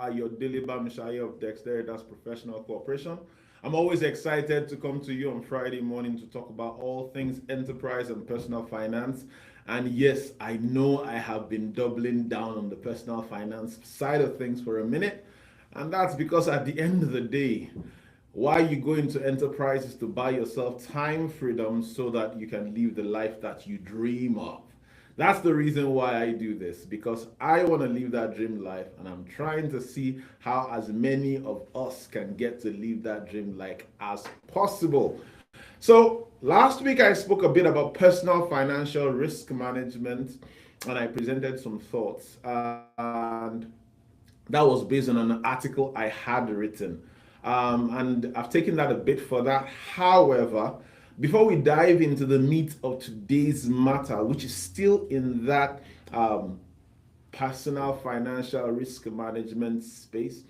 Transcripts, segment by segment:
Ayodele-Bamisaiye of Dexteritas Professional Cooperation. I'm always excited to come to you on Friday morning to talk about all things enterprise and personal finance. And yes, I know I have been doubling down on the personal finance side of things for a minute. And that's because at the end of the day, why you go into enterprise is to buy yourself time freedom so that you can live the life that you dream of. That's the reason why I do this, because I want to live that dream life and I'm trying to see how as many of us can get to live that dream life as possible. So, last week I spoke a bit about personal financial risk management and I presented some thoughts. And that was based on an article I had written. And I've taken that a bit further. However, before we dive into the meat of today's matter, which is still in that personal financial risk management space,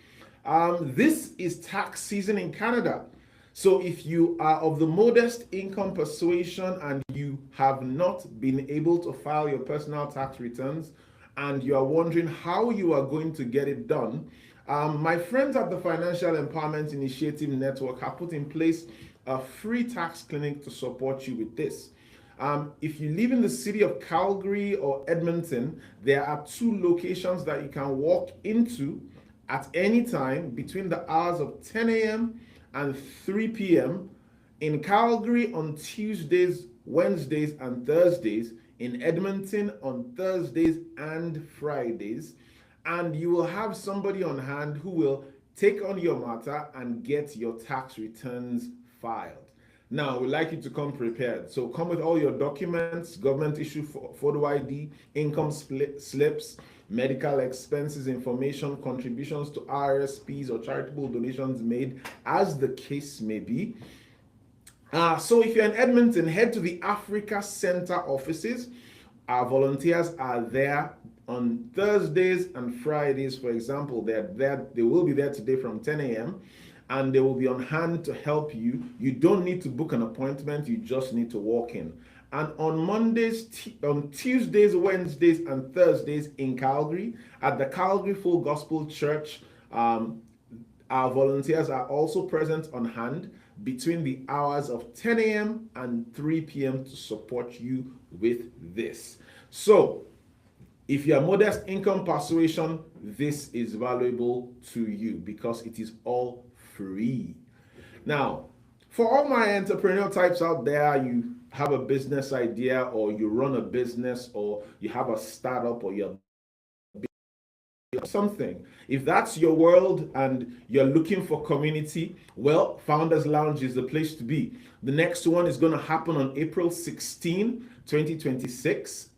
this is tax season in Canada. So if you are of the modest income persuasion and you have not been able to file your personal tax returns and you are wondering how you are going to get it done, my friends at the Financial Empowerment Initiative Network have put in place a free tax clinic to support you with this. If you live in the city of Calgary or Edmonton, there are two locations that you can walk into at any time between the hours of 10 a.m. and 3 p.m. in Calgary on Tuesdays, Wednesdays, and Thursdays, in Edmonton on Thursdays and Fridays, and you will have somebody on hand who will take on your matter and get your tax returns filed. Now, we'd like you to come prepared. So come with all your documents, government issue photo ID, income slips, medical expenses information, contributions to RSPs or charitable donations made, as the case may be. So if you're in Edmonton, head to the Africa Center offices. Our volunteers are there on Thursdays and Fridays, for example. They will be there today from 10 a.m. and they will be on hand to help you. You don't need to book an appointment, you just need to walk in. And on on Tuesdays, Wednesdays, and Thursdays in Calgary, at the Calgary Full Gospel Church, our volunteers are also present on hand between the hours of 10 a.m. and 3 p.m. to support you with this. So, if you are modest income persuasion, this is valuable to you because it is all free. Now, for all my entrepreneur types out there, you have a business idea or you run a business or you have a startup or you're something. If that's your world and you're looking for community, well, Founders Lounge is the place to be. The next one is going to happen on April 16, 2026.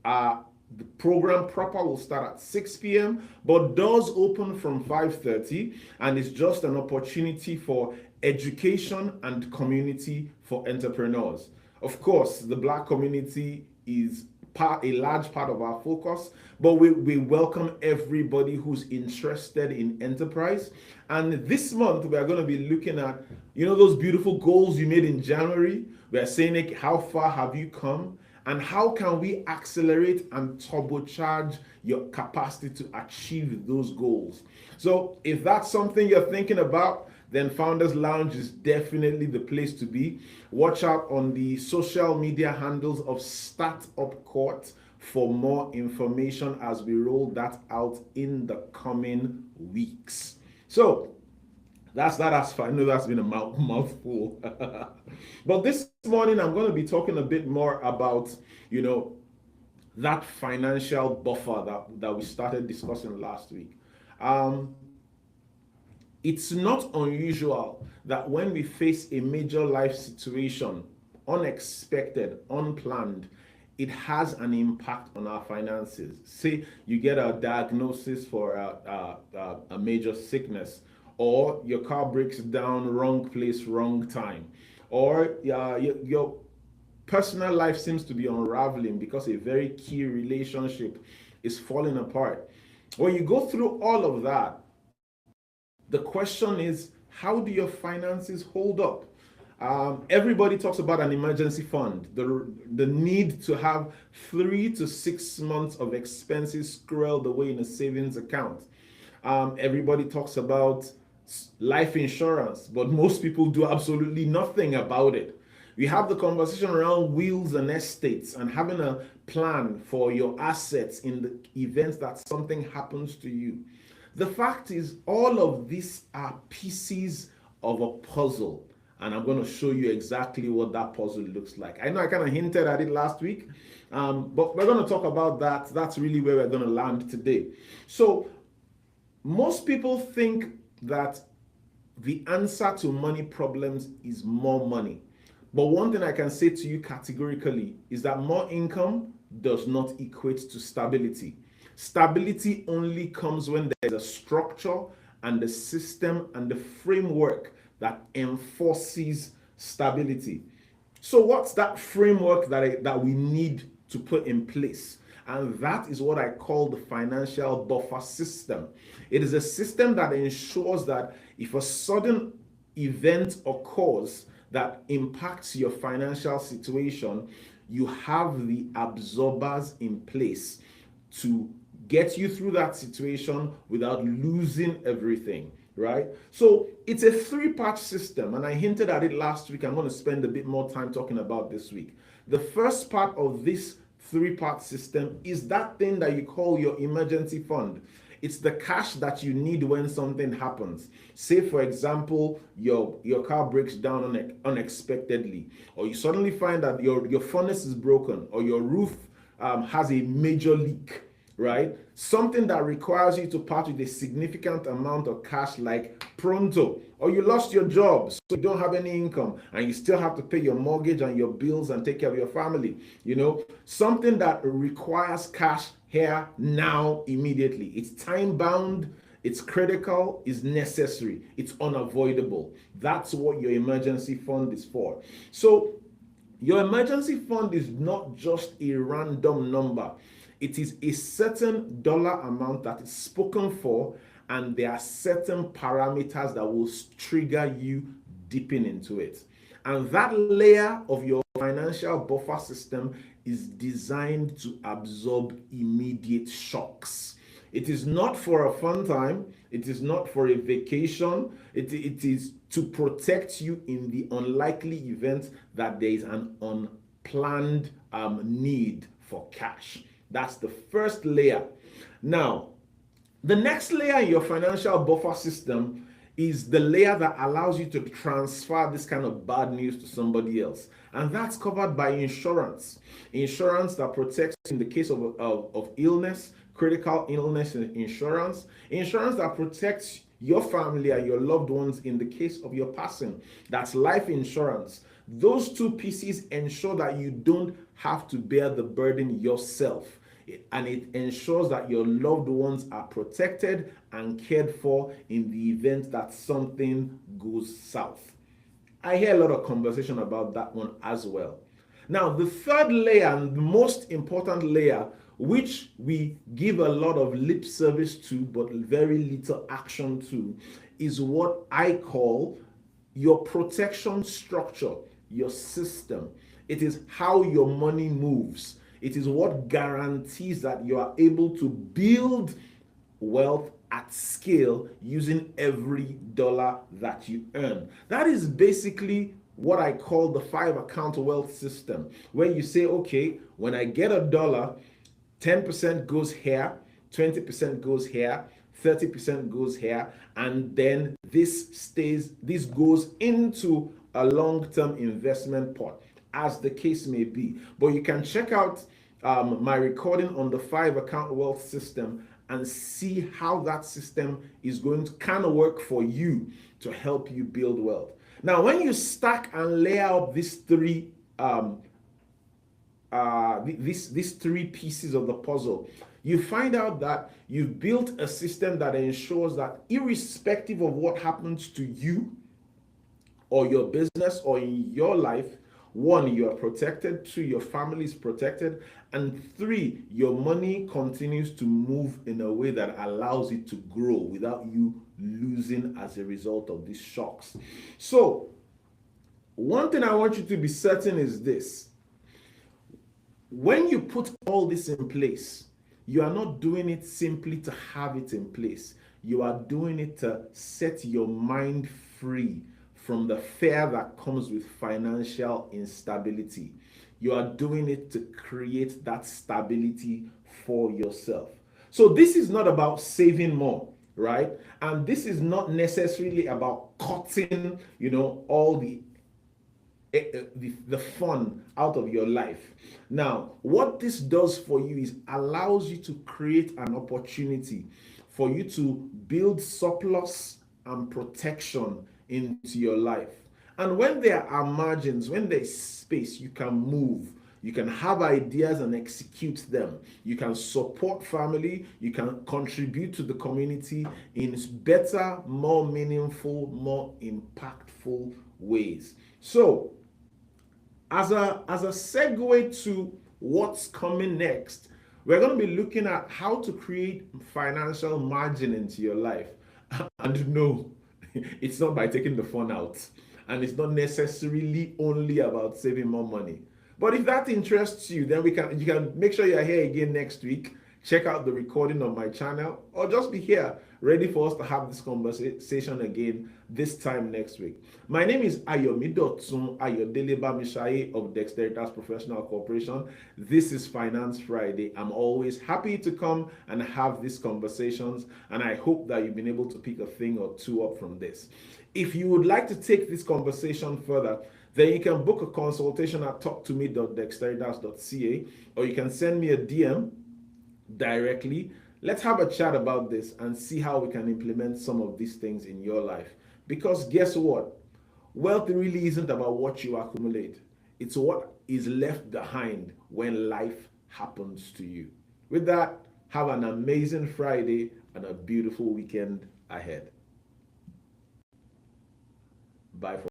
The program proper will start at 6 p.m., but doors open from 5:30, and it's just an opportunity for education and community for entrepreneurs. Of course, the Black community is a large part of our focus, but we welcome everybody who's interested in enterprise. And this month, we are going to be looking at, those beautiful goals you made in January. We are saying, like, how far have you come? And how can we accelerate and turbocharge your capacity to achieve those goals? So if that's something you're thinking about, then Founders Lounge is definitely the place to be. Watch out on the social media handles of Startup Court for more information as we roll that out in the coming weeks. So that's that. I know that's been a mouthful. But this morning, I'm going to be talking a bit more about, that financial buffer that we started discussing last week. It's not unusual that when we face a major life situation, unexpected, unplanned, it has an impact on our finances. Say you get a diagnosis for a major sickness, or your car breaks down, wrong place, wrong time, or your personal life seems to be unraveling because a very key relationship is falling apart. When you go through all of that, the question is, how do your finances hold up? Everybody talks about an emergency fund, the need to have 3 to 6 months of expenses squirreled away in a savings account. Everybody talks about life insurance, but most people do absolutely nothing about it. We have the conversation around wills and estates and having a plan for your assets in the event that something happens to you. The fact is, all of these are pieces of a puzzle, and I'm going to show you exactly what that puzzle looks like. I know I kind of hinted at it last week, but we're going to talk about that. That's really where we're going to land today. So most people think that the answer to money problems is more money. But one thing I can say to you categorically is that more income does not equate to stability. Stability only comes when there's a structure and the system and the framework that enforces stability. So what's that framework that we need to put in place? And that is what I call the financial buffer system. It is a system that ensures that if a sudden event occurs that impacts your financial situation, you have the absorbers in place to get you through that situation without losing everything, right? So it's a three-part system, and I hinted at it last week. I'm going to spend a bit more time talking about this week. The first part of this three-part system is that thing that you call your emergency fund. It's the cash that you need when something happens. Say, for example, your car breaks down unexpectedly, or you suddenly find that your furnace is broken, or your roof has a major leak, right? Something that requires you to part with a significant amount of cash, like pronto, or you lost your job, so you don't have any income, and you still have to pay your mortgage and your bills and take care of your family. Something that requires cash here, now, immediately. It's time bound, it's critical, it's necessary, it's unavoidable. That's what your emergency fund is for. So your emergency fund is not just a random number. It is a certain dollar amount that is spoken for, and there are certain parameters that will trigger you dipping into it. And that layer of your financial buffer system is designed to absorb immediate shocks. It is not for a fun time. It is not for a vacation. It is to protect you in the unlikely event that there is an unplanned need for cash. That's the first layer. Now, the next layer in your financial buffer system is the layer that allows you to transfer this kind of bad news to somebody else. And that's covered by insurance. Insurance that protects in the case of illness, critical illness insurance. Insurance that protects your family and your loved ones in the case of your passing. That's life insurance. Those two pieces ensure that you don't have to bear the burden yourself. And it ensures that your loved ones are protected and cared for in the event that something goes south. I hear a lot of conversation about that one as well. Now, the third layer and the most important layer, which we give a lot of lip service to but very little action to, is what I call your protection structure, your system. It is how your money moves. It is what guarantees that you are able to build wealth at scale using every dollar that you earn. That is basically what I call the 5-account wealth system, where you say, okay, when I get $1, 10% goes here, 20% goes here, 30% goes here, and then this goes into a long-term investment pot, as the case may be. But you can check out my recording on the 5-account wealth system and see how that system is going to kind of work for you to help you build wealth. Now, when you stack and lay out these three pieces of the puzzle, you find out that you've built a system that ensures that irrespective of what happens to you or your business or in your life, 1, you are protected, 2, your family is protected, and 3, your money continues to move in a way that allows it to grow without you losing as a result of these shocks. So, one thing I want you to be certain is this. When you put all this in place, You are not doing it simply to have it in place. You are doing it to set your mind free from the fear that comes with financial instability. You are doing it to create that stability for yourself. So this is not about saving more, right? And this is not necessarily about cutting, all the fun out of your life. Now, what this does for you is allows you to create an opportunity for you to build surplus and protection into your life. And when there are margins, when there's space, you can move. You can have ideas and execute them. You can support family. You can contribute to the community in better, more meaningful, more impactful ways. So, as a segue to what's coming next, we're going to be looking at how to create financial margin into your life. And no, it's not by taking the fun out, and it's not necessarily only about saving more money. But if that interests you, then you can make sure you're here again next week. Check out the recording on my channel, or just be here ready for us to have this conversation again this time next week. My name is Ayodele-Bamisaiye of Dexteritas Professional Corporation. This is Finance Friday. I'm always happy to come and have these conversations, and I hope that you've been able to pick a thing or two up from this. If you would like to take this conversation further, then you can book a consultation at talktome.dexteritas.ca, or you can send me a DM directly. Let's have a chat about this and see how we can implement some of these things in your life. Because guess what? Wealth really isn't about what you accumulate. It's what is left behind when life happens to you. With that, have an amazing Friday and a beautiful weekend ahead. Bye for